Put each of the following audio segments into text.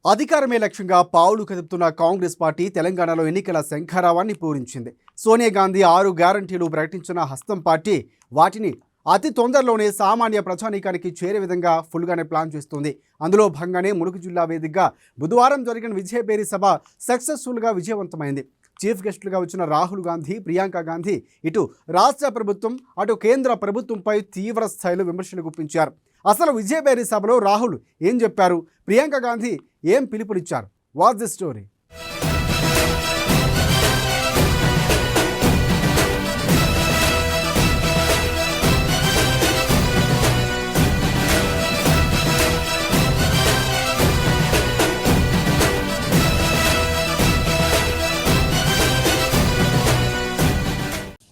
అధికారమే లక్ష్యంగా పావులు కదుపుతున్న కాంగ్రెస్ పార్టీ తెలంగాణలో ఎన్నికల శంఖారావాన్ని పూరించింది. సోనియా గాంధీ 6 గ్యారంటీలు ప్రకటించిన హస్తం పార్టీ వాటిని అతి తొందరలోనే సామాన్య ప్రజానీకానికి చేరే విధంగా ఫుల్గానే ప్లాన్ చేస్తుంది. అందులో భాగంగానే ములుగు జిల్లా వేదికగా బుధవారం జరిగిన విజయభేరి సభ సక్సెస్ఫుల్గా విజయవంతమైంది. చీఫ్ గెస్టులుగా వచ్చిన రాహుల్ గాంధీ, ప్రియాంక గాంధీ ఇటు రాష్ట్ర ప్రభుత్వం అటు కేంద్ర ప్రభుత్వంపై తీవ్ర స్థాయిలో విమర్శలు గుప్పించారు. అసలు విజయభేరి సభలో రాహుల్ ఏం చెప్పారు, ప్రియాంక గాంధీ ఏం పిలుపునిచ్చారు? What's the story?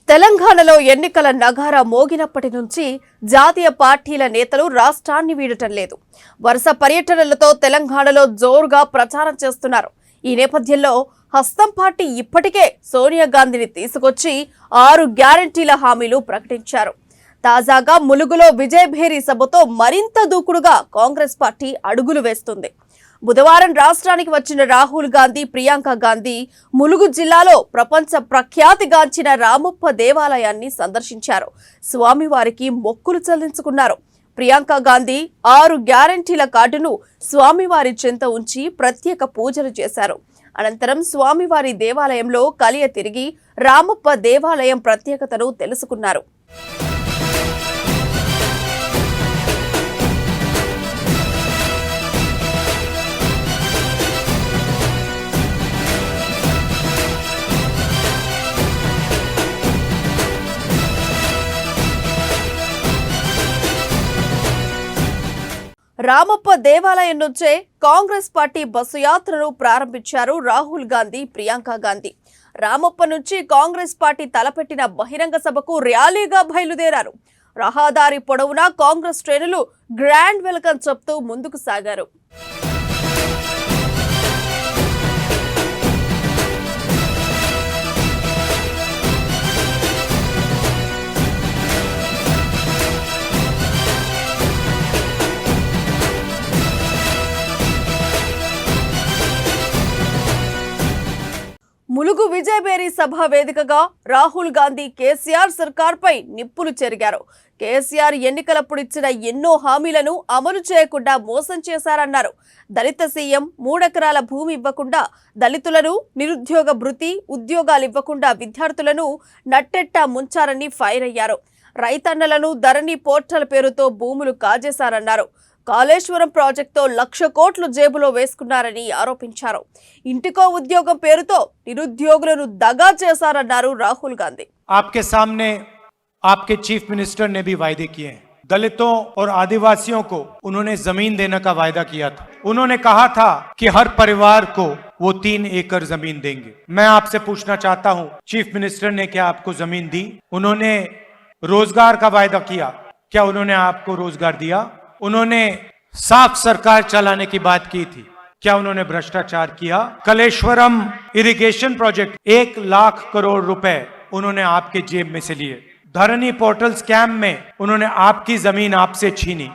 తెలంగాణలో ఎన్నికల నగారా మోగినప్పటి నుంచి జాతీయ పార్టీల నేతలు రాష్ట్రాన్ని వీడటం లేదు. వరుస పర్యటనలతో తెలంగాణలో జోరుగా ప్రచారం చేస్తున్నారు. ఈ నేపథ్యంలో హస్తం పార్టీ ఇప్పటికే సోనియా గాంధీని తీసుకొచ్చి 6 గ్యారంటీల హామీలు ప్రకటించారు. తాజాగా ములుగులో విజయభేరి సభతో మరింత దూకుడుగా కాంగ్రెస్ పార్టీ అడుగులు వేస్తుంది. బుధవారం రాష్ట్రానికి వచ్చిన రాహుల్ గాంధీ, ప్రియాంక గాంధీ ములుగు జిల్లాలో ప్రపంచ ప్రఖ్యాతిగాంచిన రామప్ప దేవాలయాన్ని సందర్శించారు. స్వామివారికి మొక్కులు చెల్లించుకున్నారు. ప్రియాంక గాంధీ 6 గ్యారంటీల కార్డును స్వామివారి చెంత ఉంచి ప్రత్యేక పూజలు చేశారు. అనంతరం స్వామివారి దేవాలయంలో కలియ తిరిగి రామప్ప దేవాలయం ప్రత్యేకతను తెలుసుకున్నారు. రామప్ప దేవాలయం నుంచే కాంగ్రెస్ పార్టీ బస్సు యాత్రను ప్రారంభించారు రాహుల్ గాంధీ, ప్రియాంక గాంధీ. రామప్ప నుంచి కాంగ్రెస్ పార్టీ తలపెట్టిన బహిరంగ సభకు ర్యాలీగా బయలుదేరారు. రహదారి పొడవునా కాంగ్రెస్ శ్రేణులు గ్రాండ్ వెల్కమ్ చెప్తూ ముందుకు సాగారు. ములుగు విజయభేరి సభ వేదికగా రాహుల్ గాంధీ కేసీఆర్ సర్కార్పై నిప్పులు చెరిగారు. కేసీఆర్ ఎన్నికలప్పుడు ఇచ్చిన ఎన్నో హామీలను అమలు చేయకుండా మోసం చేశారన్నారు. దళిత సీఎం 3 ఎకరాల భూమి ఇవ్వకుండా దళితులను, నిరుద్యోగ భృతి, ఉద్యోగాలు ఇవ్వకుండా విద్యార్థులను నట్టెట్టా ముంచారని ఫైర్ అయ్యారు. రైతన్నలను ధరణి పోర్టల్ పేరుతో భూములు కాజేశారన్నారు. కాళేశ్వరం ప్రాజెక్టుతో 1,00,000 కోట్లు జేబులో వేసుకున్నారని ఆరోపించారు. ఇంటికో ఉద్యోగం పేరుతో నిరుద్యోగులను దగా చేశారన్నారు రాహుల్ గాంధీ. आपके सामने आपके चीफ मिनिस्टर ने भी वायदे किए हैं. दलितों और आदिवासियों को उन्होंने जमीन देने का वायदा किया था. उन्होंने कहा था कि हर परिवार को वो 3 एकड़ जमीन देंगे. मैं आपसे पूछना चाहता हूं, चीफ मिनिस्टर ने क्या आपको जमीन दी? उन्होंने रोजगार का वायदा किया, क्या उन्होंने आपको रोजगार दिया? उन्होंने साफ सरकार चलाने की बात की थी, क्या उन्होंने भ्रष्टाचार किया? कलेश्वरम इरिगेशन प्रोजेक्ट 1 लाख करोड़ रुपए उन्होंने आपके जेब में से लिए. धरनी पोर्टल स्कैम में उन्होंने आपकी जमीन आपसे छीनी.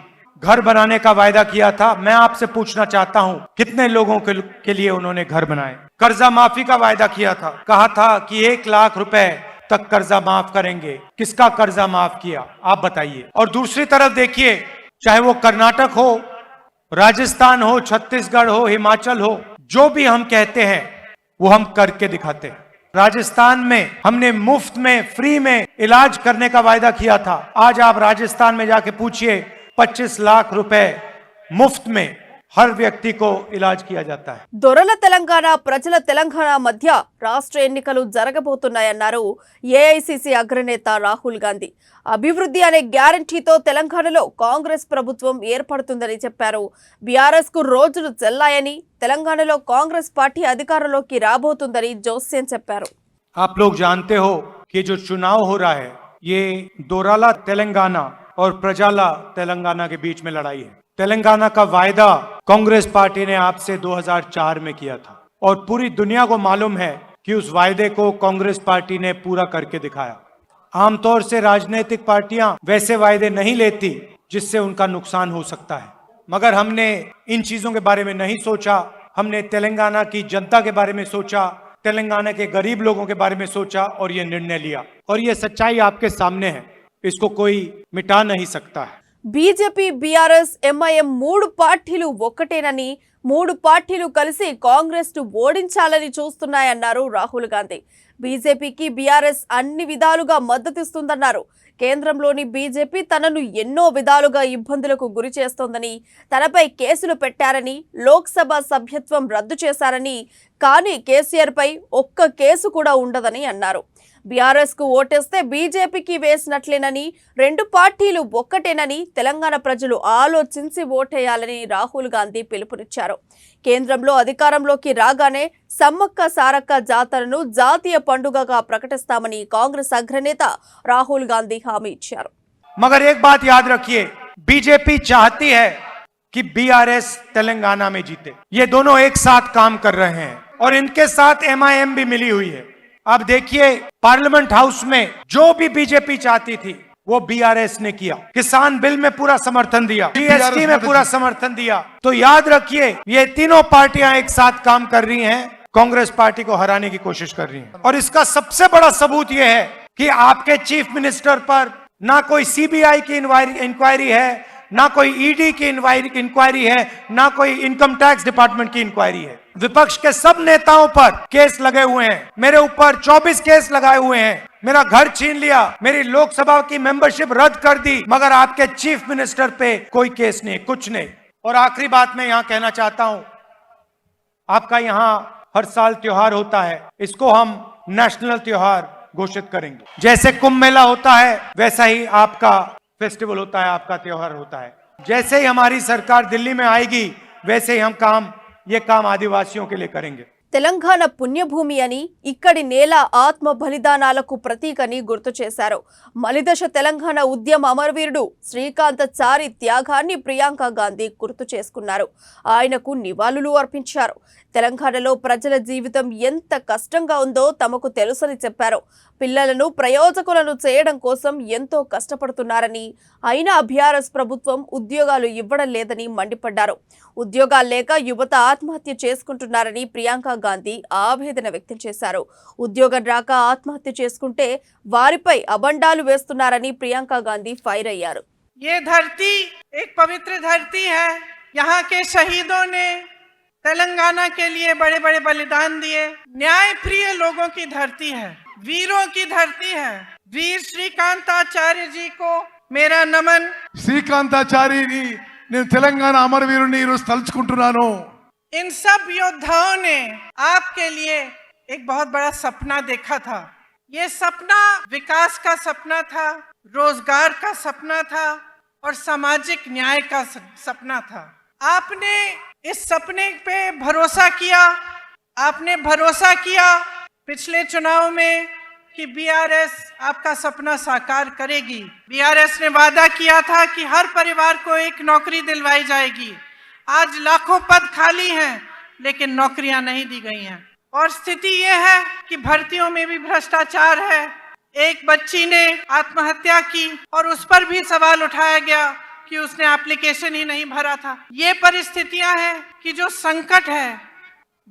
घर बनाने का वायदा किया था. मैं आपसे पूछना चाहता हूं, कितने लोगों के लिए उन्होंने घर बनाए? कर्जा माफी का वायदा किया था, कहा था कि 1 लाख रुपए तक कर्जा माफ करेंगे. किसका कर्जा माफ किया, आप बताइए. और दूसरी तरफ देखिए, चाहे वो कर्नाटक हो, राजस्थान हो, छत्तीसगढ़ हो, हिमाचल हो, जो भी हम कहते हैं वो हम करके दिखाते हैं. राजस्थान में हमने मुफ्त में, फ्री में इलाज करने का वायदा किया था. आज आप राजस्थान में जाके पूछिए, 25 लाख रुपए मुफ्त में हर व्यक्ति को इलाज किया जाता है. దొరల తెలంగాణ, ప్రజల తెలంగాణ మధ్య రాష్ట్ర ఎన్నికలు జరగబోతున్నాయన్నారు ఏఐసీసీ అగ్రనేత రాహుల్ గాంధీ. అభివృద్ధి అనే గ్యారంటీతో తెలంగాణలో కాంగ్రెస్ ప్రభుత్వం ఏర్పడుతుందని చెప్పారు. బీఆర్ఎస్ కు రోజులు చెల్లాయని, తెలంగాణలో కాంగ్రెస్ పార్టీ అధికారంలోకి రాబోతుందని జోస్యం చెప్పారు. आप लोग जानते हो कि जो चुनाव हो रहा है ये दोराला तेलंगाना और प्रजाला तेलंगाना के बीच में लड़ाई है. तेलंगाना का वायदा कांग्रेस पार्टी ने आपसे 2004 में किया था और पूरी दुनिया को मालूम है कि उस वायदे को कांग्रेस पार्टी ने पूरा करके दिखाया. आमतौर से राजनीतिक पार्टियां वैसे वायदे नहीं लेती जिससे उनका नुकसान हो सकता है, मगर हमने इन चीजों के बारे में नहीं सोचा. हमने तेलंगाना की जनता के बारे में सोचा, तेलंगाना के गरीब लोगों के बारे में सोचा और ये निर्णय लिया। और ये सच्चाई आपके सामने है, इसको कोई मिटा नहीं सकता है। బీజేపీ బీఆర్ఎస్ ఎంఐఎం 3 పార్టీలు ఒక్కటేనని 3 పార్టీలు కలిసి కాంగ్రెస్ ను ఓడించాలని చూస్తున్నాయన్నారు రాహుల్ గాంధీ. బీజేపీకి బీఆర్ఎస్ అన్ని విధాలుగా మద్దతిస్తుందన్నారు. కేంద్రంలోని బీజేపీ తనను ఎన్నో విధాలుగా ఇబ్బందులకు గురి చేస్తోందని, తనపై కేసులు పెట్టారని, లోక్సభ సభ్యత్వం రద్దు చేశారని, కానీ కేసీఆర్ పై ఒక్క కేసు కూడా ఉండదని అన్నారు. బీఆర్ఎస్ కు ఓటేస్తే బీజేపీకి వేసినట్లేనని, 2 పార్టీలు ఒక్కటేనని తెలంగాణ ప్రజలు ఆలోచించి ఓటేయాలని రాహుల్ గాంధీ పిలుపునిచ్చారు. కేంద్రంలో అధికారంలోకి రాగానే సమ్మక్క సారక్క జాతరను జాతీయ పండుగగా ప్రకటిస్తామని కాంగ్రెస్ అగ్రనేత రాహుల్ గాంధీ హామీ ఇచ్చారు. मगर एक बात याद रखिए, बीजेपी चाहती है कि बीआरएस तेलंगाना में जीते। ये दोनों एक साथ काम कर रहे हैं और इनके साथ एमआईएम भी मिली हुई है। अब देखिए, पार्लियामेंट हाउस में जो भी बीजेपी चाहती थी वो बीआरएस ने किया। किसान बिल में पूरा समर्थन दिया, जीएसटी में पूरा समर्थन दिया। तो याद रखिए, ये तीनों पार्टियां एक साथ काम कर रही हैं, कांग्रेस पार्टी को हराने की कोशिश कर रही हैं। और इसका सबसे बड़ा सबूत यह है कि आपके चीफ मिनिस्टर पर ना कोई सीबीआई की इंक्वायरी है, ना कोई ईडी की इंक्वायरी है, ना कोई इनकम टैक्स डिपार्टमेंट की इंक्वायरी है। विपक्ष के सब नेताओं पर केस लगे हुए हैं। मेरे ऊपर 24 केस लगाए हुए हैं। मेरा घर छीन लिया, मेरी लोकसभा की मेंबरशिप रद्द कर दी, मगर आपके चीफ मिनिस्टर पे कोई केस नहीं, कुछ नहीं। और आखिरी बात मैं यहां कहना चाहता हूं, आपका यहां हर साल त्योहार होता है, इसको हम नेशनल त्योहार घोषित करेंगे। जैसे कुंभ मेला होता है वैसा ही आपका फेस्टिवल होता है, आपका त्योहार होता है। जैसे ही हमारी सरकार दिल्ली में आएगी वैसे ही हम ये काम आदिवासियों के लिए करेंगे। తెలంగాణ పుణ్యభూమి అని, ఇక్కడి నేల ఆత్మ బలిదానాలకు ప్రతీకని గుర్తు చేశారు. మలిదశ తెలంగాణ ఉద్యమ అమరవీరుడు శ్రీకాంతాచారి త్యాగాన్ని ప్రియాంక గాంధీ గుర్తు చేసుకున్నారు. ఆయనకు నివాళులు అర్పించారు. తెలంగాణలో ప్రజల జీవితం ఎంత కష్టంగా ఉందో తమకు తెలుసని చెప్పారు. పిల్లలను ప్రయోజకులను చేయడం కోసం ఎంతో కష్టపడుతున్నారని, అయినా బీఆర్ఎస్ ప్రభుత్వం ఉద్యోగాలు ఇవ్వడం లేదని మండిపడ్డారు. ఉద్యోగాలు లేక యువత ఆత్మహత్య చేసుకుంటున్నారని ప్రియాంక గాంధీ ఆవేదన వ్యక్తం చేశారు. ఉద్యోగం రాక ఆత్మహత్య చేసుకుంటే వారిపై అబండాలు వేస్తున్నారని ప్రియాంక గాంధీ ఫైర్ అయ్యారు. ये धरती एक पवित्र धरती है। यहाँ के शहीदों ने तेलंगाना के लिए बड़े बड़े बलिदान दिए। न्याय प्रिय लोगों की धरती है, वीरों की धरती है। वीर श्रीकांताचार्य जी को मेरा नमन। శ్రీకాంతాచారి నేను తెలంగాణ అమరవీరుని ఈరోజు తలుచుకుంటున్నాను. इन सब योद्धाओं ने आपके लिए एक बहुत बड़ा सपना देखा था। ये सपना विकास का सपना था, रोजगार का सपना था और सामाजिक न्याय का सपना था। आपने इस सपने पे भरोसा किया। आपने भरोसा किया पिछले चुनाव में कि बीआरएस आपका सपना साकार करेगी। बीआरएस ने वादा किया था कि हर परिवार को एक नौकरी दिलवाई जाएगी। आज लाखों पद खाली हैं लेकिन नौकरियां नहीं दी गई हैं। और स्थिति यह है कि भर्तियों में भी भ्रष्टाचार है। एक बच्ची ने आत्महत्या की और उस पर भी सवाल उठाया गया कि उसने एप्लीकेशन ही नहीं भरा था। ये परिस्थितियां हैं कि जो संकट है,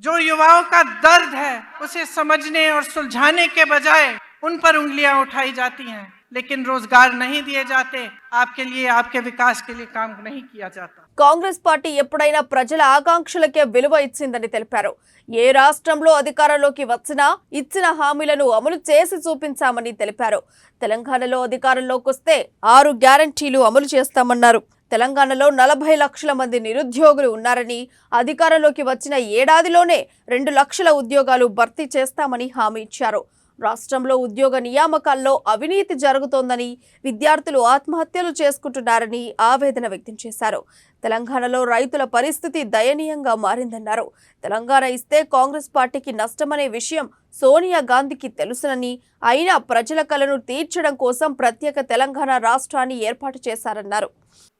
जो युवाओं का दर्द है, उसे समझने और सुलझाने के बजाय उन पर उंगलियां उठाई जाती हैं, लेकिन रोजगार नहीं दिए जाते। आपके लिए, आपके विकास के लिए काम नहीं किया जाता। కాంగ్రెస్ పార్టీ ఎప్పుడైనా ప్రజల ఆకాంక్షలకే విలువ ఇచ్చిందని తెలిపారు. ఏ రాష్ట్రంలో అధికారంలోకి వచ్చినా ఇచ్చిన హామీలను అమలు చేసి చూపించామని తెలిపారు. తెలంగాణలో అధికారంలోకి వస్తే 6 గ్యారంటీలు అమలు చేస్తామన్నారు. తెలంగాణలో 40 లక్షల మంది నిరుద్యోగులు ఉన్నారని, అధికారంలోకి వచ్చిన ఏడాదిలోనే 2 లక్షల ఉద్యోగాలు భర్తీ చేస్తామని హామీ ఇచ్చారు. రాష్ట్రంలో ఉద్యోగ నియామకాల్లో అవినీతి జరుగుతోందని, విద్యార్థులు ఆత్మహత్యలు చేసుకుంటున్నారని ఆవేదన వ్యక్తం చేశారు. తెలంగాణలో రైతుల పరిస్థితి దయనీయంగా మారిందన్నారు. తెలంగాణ ఇస్తే కాంగ్రెస్ పార్టీకి నష్టమనే విషయం సోనియా గాంధీకి తెలుసునని, అయినా ప్రజల కలను తీర్చడం కోసం ప్రత్యేక తెలంగాణ రాష్ట్రాన్ని ఏర్పాటు చేశారన్నారు.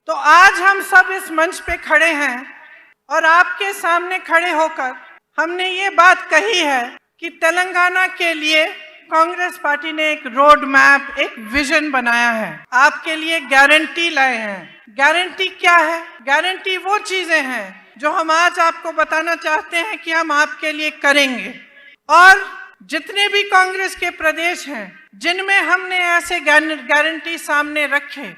तो आज हम सब इस मंच पे खड़े हैं और आपके सामने खड़े होकर हमने ये बात कही है कि तेलंगाना के लिए कांग्रेस पार्टी ने एक रोड मैप, एक विजन बनाया है। आपके लिए गारंटी लाए हैं। गारंटी क्या है? गारंटी वो चीजें हैं जो हम आज आपको बताना चाहते हैं कि हम आपके लिए करेंगे। और जितने भी कांग्रेस के प्रदेश हैं जिनमें हमने ऐसे गारंटी सामने रखे,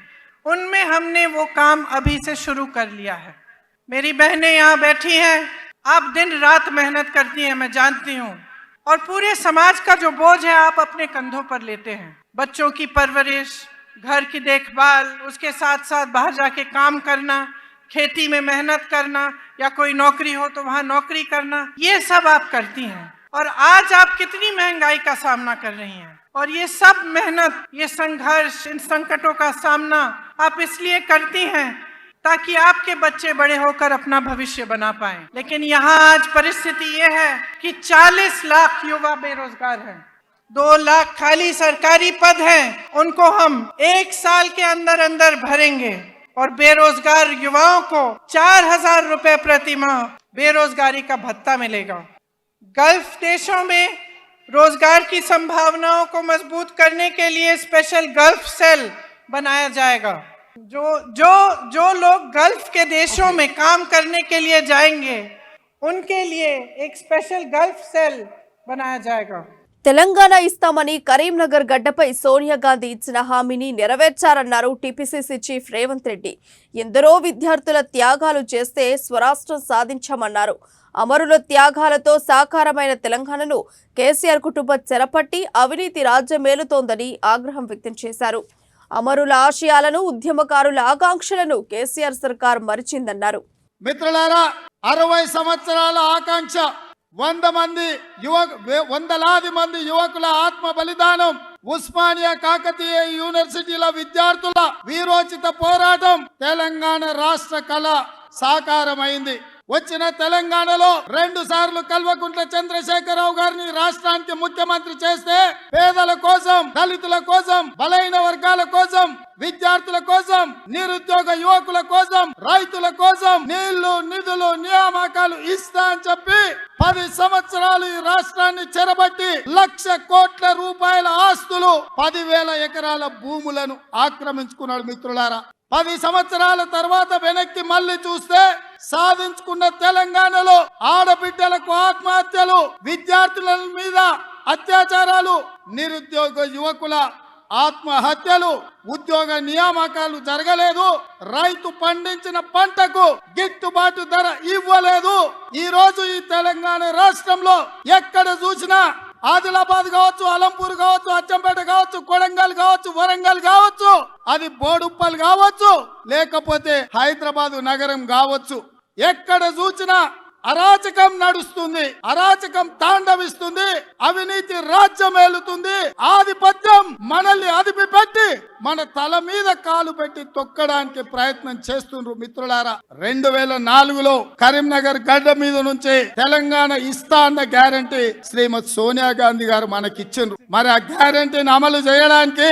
उनमें हमने वो काम अभी से शुरू कर लिया है। मेरी बहनें यहाँ बैठी हैं, आप दिन रात मेहनत करती हैं, मैं जानती हूँ, और पूरे समाज का जो बोझ है आप अपने कंधों पर लेते हैं। बच्चों की परवरिश, घर की देखभाल, उसके साथ साथ बाहर जाके काम करना, खेती में मेहनत करना, या कोई नौकरी हो तो वहाँ नौकरी करना, ये सब आप करती हैं। और आज आप कितनी महंगाई का सामना कर रही हैं, और ये सब मेहनत, ये संघर्ष, इन संकटों का सामना आप इसलिए करती हैं ताकि आपके बच्चे बड़े होकर अपना भविष्य बना पाएं। लेकिन यहाँ आज परिस्थिति ये है कि 40 लाख युवा बेरोजगार हैं, 2 लाख खाली सरकारी पद हैं, उनको हम 1 साल के अंदर अंदर भरेंगे, और बेरोजगार युवाओं को 4,000 रुपए प्रति माह बेरोजगारी का भत्ता मिलेगा। गल्फ देशों में रोजगार की संभावनाओं को मजबूत करने के लिए स्पेशल गल्फ सेल बनाया जाएगा। जो लोग गल्फ के देशों में काम करने के लिए जाएंगे, उनके लिए एक स्पेशल गल्फ सेल बनाया जाएगा। తెలంగాణ ఇస్తామని కరీంనగర్ గడ్డపై సోనియా గాంధీ ఇచ్చిన హామీని నెరవేర్చారన్నారు టీపీసీసీ చీఫ్ రేవంత్ రెడ్డి. ఎందరో విద్యార్థుల త్యాగాలు చేస్తే స్వరాష్ట్రం సాధించామన్నారు. అమరుల త్యాగాలతో సాకారమైన తెలంగాణను కేసీఆర్ కుటుంబం చెరపట్టి అవినీతి రాజ్యమేలుతోందని ఆగ్రహం వ్యక్తం చేశారు. అమరుల ఆశయాలను, ఉద్యమకారుల ఆకాంక్షలను కేసీఆర్ సర్కార్ మరిచిందన్నారు. మిత్రులారా, 60 సంవత్సరాల ఆకాంక్ష, 100 మంది యువకుల ఆత్మ బలిదానం, ఉస్మానియా కాకతీయ యూనివర్సిటీల విద్యార్థుల వీరోచిత పోరాటం, తెలంగాణ రాష్ట్ర కళ సాకారమైంది. వచ్చిన తెలంగాణలో 2 సార్లు కల్వకుంట్ల చంద్రశేఖరరావు గారిని రాష్ట్రానికి ముఖ్యమంత్రి చేస్తే పేదల కోసం, దళితుల కోసం, బలైన వర్గాల కోసం, విద్యార్థుల కోసం, నిరుద్యోగ యువకుల కోసం, రైతుల కోసం నీళ్లు, నిధులు, నియామకాలు ఇస్తా అని చెప్పి 10 సంవత్సరాలు ఈ రాష్ట్రాన్ని చెరబట్టి 1,00,000 కోట్ల రూపాయల ఆస్తులు, 10,000 ఎకరాల భూములను ఆక్రమించుకున్నాడు. మిత్రులారా, 10 సంవత్సరాల తర్వాత వెనక్కి మళ్ళీ చూస్తే సాధించుకున్న తెలంగాణలో ఆడబిడ్డలకు ఆత్మహత్యలు, విద్యార్థుల మీద అత్యాచారాలు, నిరుద్యోగ యువకుల ఆత్మహత్యలు, ఉద్యోగ నియామకాలు జరగలేదు, రైతు పండించిన పంటకు గిట్టుబాటు ధర ఇవ్వలేదు. ఈ రోజు ఈ తెలంగాణ రాష్ట్రంలో ఎక్కడ చూసినా ఆదిలాబాద్ కావచ్చు, అలంపూర్ కావచ్చు, అచ్చంపేట కావచ్చు, కొడంగల్ కావచ్చు, వరంగల్ కావచ్చు, అది బోడుప్పల్ కావచ్చు, లేకపోతే హైదరాబాద్ నగరం కావచ్చు, ఎక్కడ చూసినా అరాచకం నడుస్తుంది, అరాచకం తాండవిస్తుంది, అవినీతి రాజ్యం ఏలుతుంది, ఆధిపత్యం మనల్ని అదిపి పెట్టి మన తల మీద కాలు పెట్టి తొక్కడానికి ప్రయత్నం చేస్తుండ్రు. మిత్రులారా, 2004లో కరీంనగర్ గడ్డ మీద నుంచి తెలంగాణ ఇస్తా అన్న గ్యారంటీ శ్రీమతి సోనియా గాంధీ గారు మనకిచ్చిండ్రు. మరి ఆ గ్యారంటీని అమలు చేయడానికి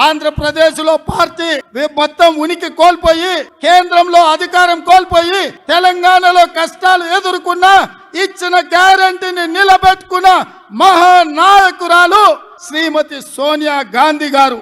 ఆంధ్రప్రదేశ్ లో పార్టీ మొత్తం ఉనికి కోల్పోయి, కేంద్రంలో అధికారం కోల్పోయి, తెలంగాణలో కష్టాలు ఎదుర్కొన్నా ఇచ్చిన గ్యారంటీని నిలబెట్టుకున్న మహానాయకురాలు శ్రీమతి సోనియా గాంధీ గారు.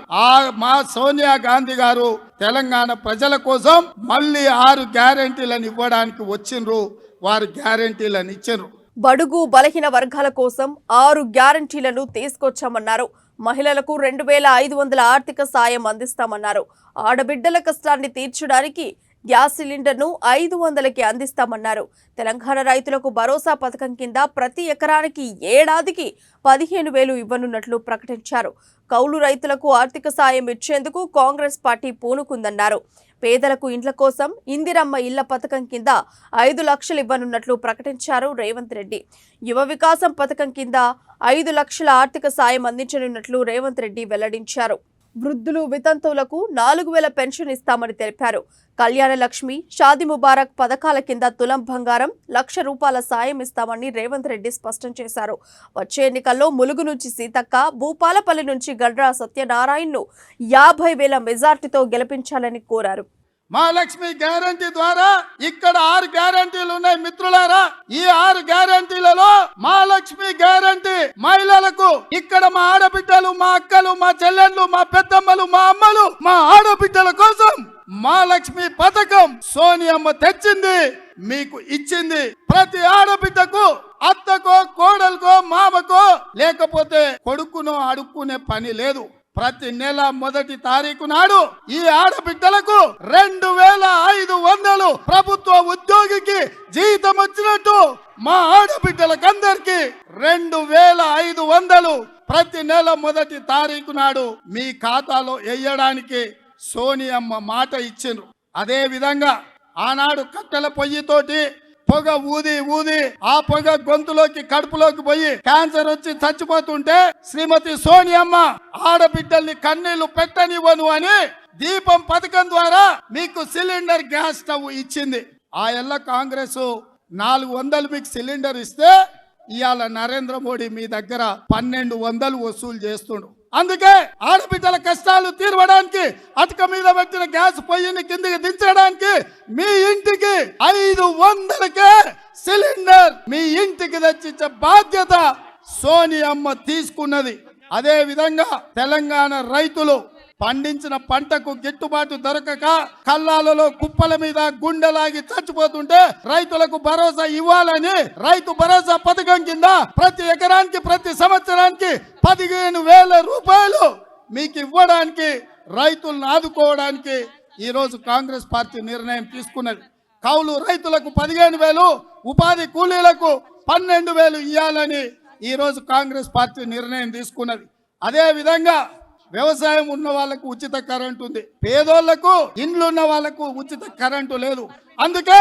మా సోనియా గాంధీ గారు తెలంగాణ ప్రజల కోసం మళ్ళీ 6 గ్యారంటీలను ఇవ్వడానికి వచ్చిండ్రు. వారు గ్యారంటీలను ఇచ్చిండ్రు. బడుగు బలహీన వర్గాల కోసం 6 గ్యారంటీలను తీసుకొచ్చామన్నారు. మహిళలకు 2,500 ఆర్థిక సాయం అందిస్తామన్నారు. ఆడబిడ్డల కష్టాన్ని తీర్చడానికి గ్యాస్ సిలిండర్ను 500కి అందిస్తామన్నారు. తెలంగాణ రైతులకు భరోసా పథకం కింద ప్రతి ఎకరానికి ఏడాదికి 15,000 ఇవ్వనున్నట్లు ప్రకటించారు. కౌలు రైతులకు ఆర్థిక సాయం ఇచ్చేందుకు కాంగ్రెస్ పార్టీ పూనుకుందన్నారు. పేదలకు ఇండ్ల కోసం ఇందిరమ్మ ఇళ్ల పథకం కింద 5 లక్షలు ఇవ్వనున్నట్లు ప్రకటించారు రేవంత్ రెడ్డి. యువ వికాసం పథకం కింద 5 లక్షల ఆర్థిక సాయం అందించనున్నట్లు రేవంత్ రెడ్డి వెల్లడించారు. వృద్ధులు, వితంతువులకు 4,000 పెన్షన్ ఇస్తామని తెలిపారు. కళ్యాణ లక్ష్మి, షాదీ ముబారక్ పథకాల కింద తులం బంగారం, 1,00,000 రూపాయల సాయం ఇస్తామని రేవంత్ రెడ్డి స్పష్టం చేశారు. వచ్చే ఎన్నికల్లో ములుగు నుంచి సీతక్క, భూపాలపల్లి నుంచి గడ్రా సత్యనారాయణను 50,000 మెజార్టీతో గెలిపించాలని కోరారు. మహాలక్ష్మి గ్యారంటీ ద్వారా ఇక్కడ 6 గ్యారంటీలు ఉన్నాయి. మిత్రులారా, ఈ 6 గ్యారంటీలలో మహాలక్ష్మి గ్యారంటీ మహిళలకు, ఇక్కడ మా ఆడబిడ్డలు, మా అక్కలు, మా చెల్లెళ్ళు, మా పెద్దమ్మలు, మా అమ్మలు, మా ఆడబిడ్డల కోసం మహాలక్ష్మి పథకం సోనియమ్మ తెచ్చింది, మీకు ఇచ్చింది. ప్రతి ఆడబిడ్డకు అత్తకో కోడలకో మామకో లేకపోతే కొడుకునో అడుక్కునే పని లేదు. ప్రతి నెల 1వ తారీఖు నాడు ఈ ఆడబిడ్డలకు 2500 ప్రభుత్వ ఉద్యోగికి జీతం వచ్చినట్టు మా ఆడబిడ్డలకందరికి 2500 ప్రతి నెల 1వ తారీఖు నాడు మీ ఖాతాలో వేయడానికి సోనియమ్మ మాట ఇచ్చిండ్రు. అదే విధంగా ఆనాడు కట్టెల పొయ్యితోటి పొగ ఊది ఊది ఆ పొగ గొంతులోకి కడుపులోకి పోయి క్యాన్సర్ వచ్చి చచ్చిపోతుంటే శ్రీమతి సోనియమ్మ ఆడబిడ్డల్ని కన్నీళ్లు పెట్టనివ్వను అని దీపం పథకం ద్వారా మీకు సిలిండర్ గ్యాస్ స్టవ్ ఇచ్చింది. ఆ ఎల్ల కాంగ్రెస్ 400 మీకు సిలిండర్ ఇస్తే ఇవాళ నరేంద్ర మోడీ మీ దగ్గర 1200 వసూలు చేస్తుండు. అందుకే ఆడబిడ్డల కష్టాలు తీర్చడానికి అటక మీద పెట్టిన గ్యాస్ పొయ్యిని కిందికి దించడానికి మీ ఇంటికి 500కే సిలిండర్ మీ ఇంటికి తెచ్చిచ్చే బాధ్యత సోనియమ్మ తీసుకున్నది. అదే విధంగా తెలంగాణ రైతులు పండించిన పంటకు గిట్టుబాటు దొరకక కల్లాలలో కుప్పల మీద గుండెలాగి చచ్చిపోతుంటే రైతులకు భరోసా ఇవ్వాలని రైతు భరోసా పథకం కింద ప్రతి ఎకరానికి ప్రతి సంవత్సరానికి 15,000 రూపాయలు మీకు ఇవ్వడానికి రైతులను ఆదుకోవడానికి ఈరోజు కాంగ్రెస్ పార్టీ నిర్ణయం తీసుకున్నది. కౌలు రైతులకు 15,000, ఉపాధి కూలీలకు 12,000 ఇవ్వాలని ఈరోజు కాంగ్రెస్ పార్టీ నిర్ణయం తీసుకున్నది. అదే విధంగా వ్యవసాయం ఉన్న వాళ్ళకు ఉచిత కరెంటు ఉంది, పేదోళ్లకు ఇండ్లు ఉన్న వాళ్ళకు ఉచిత కరెంటు లేదు. అందుకే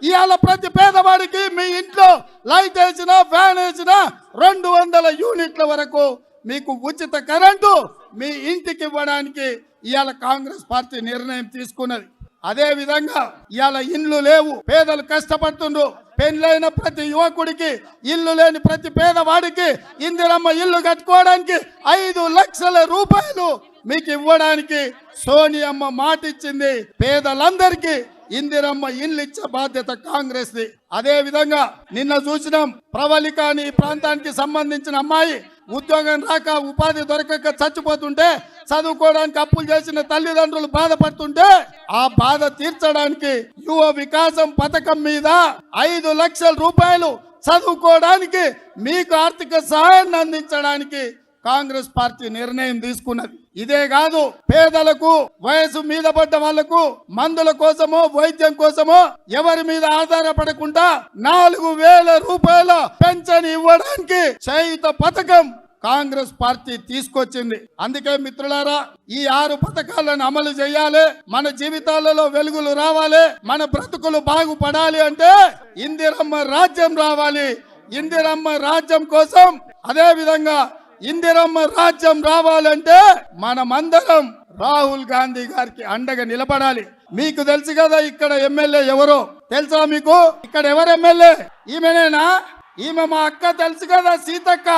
ఇవాళ ప్రతి పేదవాడికి మీ ఇంట్లో లైట్ వేసినా ఫ్యాన్ వేసినా 200 యూనిట్ల వరకు మీకు ఉచిత కరెంటు మీ ఇంటికి ఇవ్వడానికి ఇవాళ కాంగ్రెస్ పార్టీ నిర్ణయం తీసుకున్నది. అదే విధంగా ఇవాళ ఇండ్లు లేవు, పేదలు కష్టపడుతుండ్రు. పెళ్ళైన ప్రతి యువకుడికి, ఇల్లు లేని ప్రతి పేదవాడికి ఇందిరమ్మ ఇల్లు కట్టుకోవడానికి 5 లక్షల రూపాయలు మీకు ఇవ్వడానికి సోనియమ్మ మాట ఇచ్చింది. పేదలందరికీ ఇందిరమ్మ ఇల్లు ఇచ్చే బాధ్యత కాంగ్రెస్ ది. అదే విధంగా నిన్న చూసినాం, ప్రవళిక అని ఈ ప్రాంతానికి సంబంధించిన అమ్మాయి ఉద్యోగం రాక ఉపాధి దొరకక చచ్చిపోతుంటే చదువుకోవడానికి అప్పులు చేసిన తల్లిదండ్రులు బాధపడుతుంటే ఆ బాధ తీర్చడానికి యువ వికాసం పథకం మీద 5 లక్షల రూపాయలు చదువుకోవడానికి మీకు ఆర్థిక సహాయాన్ని అందించడానికి కాంగ్రెస్ పార్టీ నిర్ణయం తీసుకున్నది. ఇదే కాదు, పేదలకు వయసు మీద పడ్డ వాళ్లకు మందుల కోసమో వైద్యం కోసమో ఎవరి మీద ఆధారపడకుండా 4,000 రూపాయల పెన్షన్ ఇవ్వడానికి చేయుత పథకం కాంగ్రెస్ పార్టీ తీసుకొచ్చింది. అందుకే మిత్రులారా, ఈ 6 పథకాలను అమలు చేయాలి, మన జీవితాలలో వెలుగులు రావాలి, మన బ్రతుకులు బాగుపడాలి అంటే ఇందిరమ్మ రాజ్యం రావాలి. ఇందిరమ్మ రాజ్యం కోసం, అదే విధంగా ఇందిరమ్మ రాజ్యం రావాలంటే మనమందరం రాహుల్ గాంధీ గారికి అండగా నిలబడాలి. మీకు తెలుసు కదా ఇక్కడ ఎమ్మెల్యే ఎవరో తెలుసా మీకు? ఇక్కడ ఎవరు ఎమ్మెల్యే? ఈమెనేనా? ఈమె మా అక్క తెలుసు కదా, సీతక్క.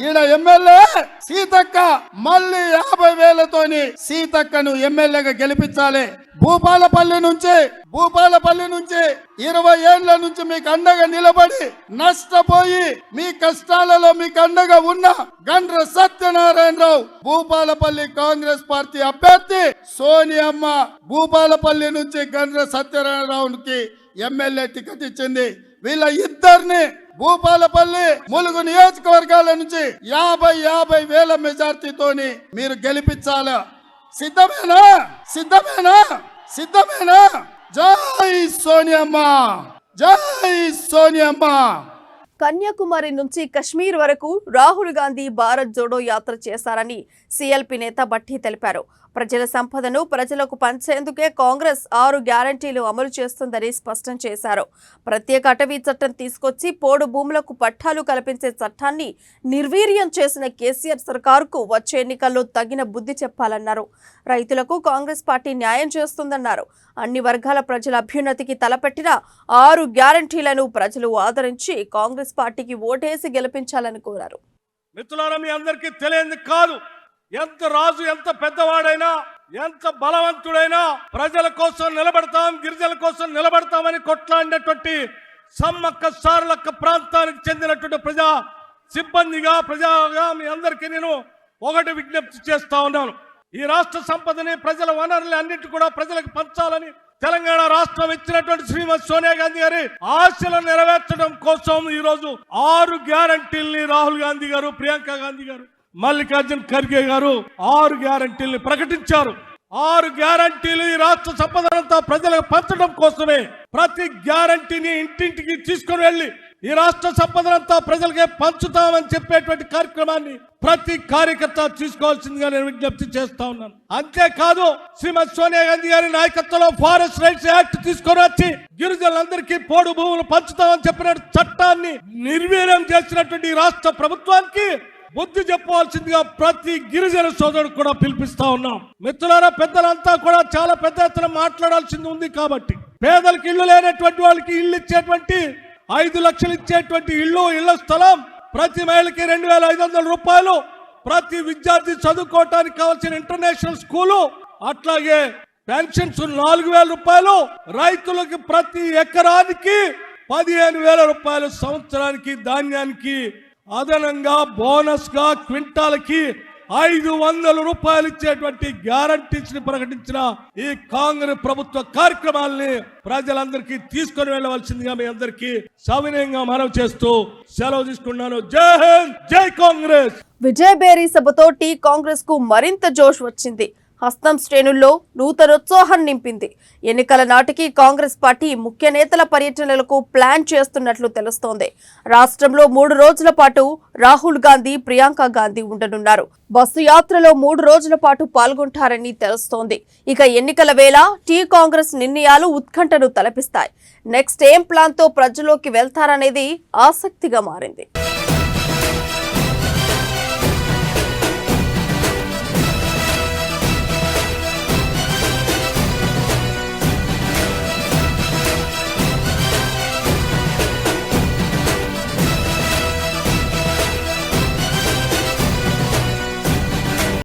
ఈడ ఎమ్మెల్యే సీతక్క. మళ్ళీ 50,000తోని సీతక్కను ఎమ్మెల్యేగా గెలిపించాలి. భూపాలపల్లి నుంచి 20 ఏళ్ల నుంచి మీకు అండగా నిలబడి నష్టపోయి మీ కష్టాలలో మీకు అండగా ఉన్న గండ్ర సత్యనారాయణరావు భూపాలపల్లి కాంగ్రెస్ పార్టీ అభ్యర్థి సోనియమ్మ భూపాలపల్లి నుంచి గండ్ర సత్యనారాయణరావుకి ఎమ్మెల్యే టికెట్ ఇచ్చింది. వీళ్ళ ఇద్దరిని భూపాలపల్లి, ములుగు నియోజకవర్గాల నుంచి 50,000 మెజార్టీతోని మీరు గెలిపించాలి. సిద్ధమేనా? సిద్ధమేనా? సిద్ధమేనా? జై సోనియమ్మ, జై సోనియమ్మ. కన్యాకుమారి నుంచి కశ్మీర్ వరకు రాహుల్ గాంధీ భారత్ జోడో యాత్ర చేశారని సిఎల్పి నేత భట్టి తెలిపారు. ప్రజల సంపదను ప్రజలకు పంచేందుకే కాంగ్రెస్ 6 గ్యారంటీలు అమలు చేస్తుందని స్పష్టం చేశారు. ప్రత్యేక అటవీ చట్టం తీసుకొచ్చి పోడు భూములకు పట్టాలు కల్పించే చట్టాన్ని నిర్వీర్యం చేసిన కేసీఆర్ సర్కారుకు వచ్చే ఎన్నికల్లో తగిన బుద్ధి చెప్పాలన్నారు. రైతులకు కాంగ్రెస్ పార్టీ న్యాయం చేస్తుందన్నారు. అన్ని వర్గాల ప్రజల అభ్యున్నతికి తలపెట్టిన 6 గ్యారంటీలను ప్రజలు ఆదరించి కాంగ్రెస్ పార్టీకి ఓటేసి గెలిపించాలని కోరారు. మిత్రులారా, మీ అందరికీ తెలియదు కాదు, ఎంత రాజు ఎంత పెద్దవాడైనా ఎంత బలవంతుడైనా ప్రజల కోసం నిలబడతాం, గిరిజనుల కోసం నిలబడతామని కొట్లాడినటువంటి సమ్మక్క సారలక్క ప్రాంతానికి చెందినటువంటి ప్రజా సిబ్బందిగా ప్రజాగా మీ అందరికీ నేను ఒకటి విజ్ఞప్తి చేస్తా ఉన్నాను. ఈ రాష్ట్ర సంపదని ప్రజల వనరులు అన్నిటి కూడా ప్రజలకు పంచాలని తెలంగాణ రాష్ట్రం ఇచ్చినటువంటి శ్రీమతి సోనియా గాంధీ గారి ఆశలను నెరవేర్చడం కోసం ఈ రోజు 6 గ్యారంటీల్ని రాహుల్ గాంధీ గారు, ప్రియాంక గాంధీ గారు, మల్లికార్జున్ ఖర్గే గారు 6 గ్యారంటీల్ని ప్రకటించారు. 6 గ్యారంటీలు ఈ రాష్ట్ర సంపదనంతా ప్రజలకు పంచడం కోసమే. ప్రతి గ్యారంటీని ఇంటింటికి తీసుకుని వెళ్లి ఈ రాష్ట్ర సంపదనంతా ప్రజలకే పంచుతామని చెప్పేటువంటి కార్యక్రమాన్ని ప్రతి కార్యకర్త తీసుకోవాల్సిందిగా నేను విజ్ఞప్తి చేస్తా ఉన్నాను. అంతేకాదు శ్రీమతి సోనియా గాంధీ గారి నాయకత్వంలో ఫారెస్ట్ రైట్స్ యాక్ట్ తీసుకొని వచ్చి గిరిజనులందరికీ పోడు భూములు పంచుతామని చెప్పిన చట్టాన్ని నిర్వీర్యం చేసినటువంటి ఈ రాష్ట్ర ప్రభుత్వానికి బుద్ధి చెప్పవలసిందిగా ప్రతి గిరిజన సోదరుడు కూడా పిలిపిస్తా ఉన్నాం. మిత్రులారా, పెద్దలంతా కూడా చాలా పెద్ద ఎత్తున మాట్లాడాల్సింది ఉంది. కాబట్టి పేదలకు ఇల్లు లేనటువంటి వాళ్ళకి ఇల్లు ఇచ్చేటువంటి 5 లక్షలు ఇచ్చేటువంటి ఇళ్ల స్థలం ప్రతి మహిళకి 2,500 రూపాయలు, ప్రతి విద్యార్థి చదువుకోవటానికి కావాల్సిన ఇంటర్నేషనల్ స్కూలు, అట్లాగే పెన్షన్స్ 4,000 రూపాయలు, రైతులకి ప్రతి ఎకరానికి 15,000 రూపాయలు సంవత్సరానికి ధాన్యానికి అదనంగా బోనస్ గా క్వింటాలకి 500 రూపాయలు ఇచ్చేటువంటి గ్యారంటీస్ ని ప్రకటించిన ఈ కాంగ్రెస్ ప్రభుత్వ కార్యక్రమాల్ని ప్రజలందరికీ తీసుకొని వెళ్ళవలసిందిగా మీ అందరికీ సవినయంగా మనవి చేస్తూ సెలవు తీసుకున్నాను. జై హింద్, జై కాంగ్రెస్. విజయబేరీ సభతో టీ కాంగ్రెస్ కు మరింత జోష్ వచ్చింది. హస్తం శ్రేణుల్లో నూతనోత్సాహం నింపింది. ఎన్నికల నాటికి కాంగ్రెస్ పార్టీ ముఖ్య నేతల పర్యటనలకు ప్లాన్ చేస్తున్నట్లు తెలుస్తోంది. రాష్ట్రంలో 3 రోజుల పాటు రాహుల్ గాంధీ, ప్రియాంక గాంధీ ఉండనున్నారు. బస్సు యాత్రలో 3 రోజుల పాటు పాల్గొంటారని తెలుస్తోంది. ఇక ఎన్నికల వేళ టీ కాంగ్రెస్ నిర్ణయాలు ఉత్కంఠను తలపిస్తాయి. నెక్స్ట్ ఏం ప్లాన్ తో ప్రజల్లోకి వెళ్తారనేది ఆసక్తిగా మారింది.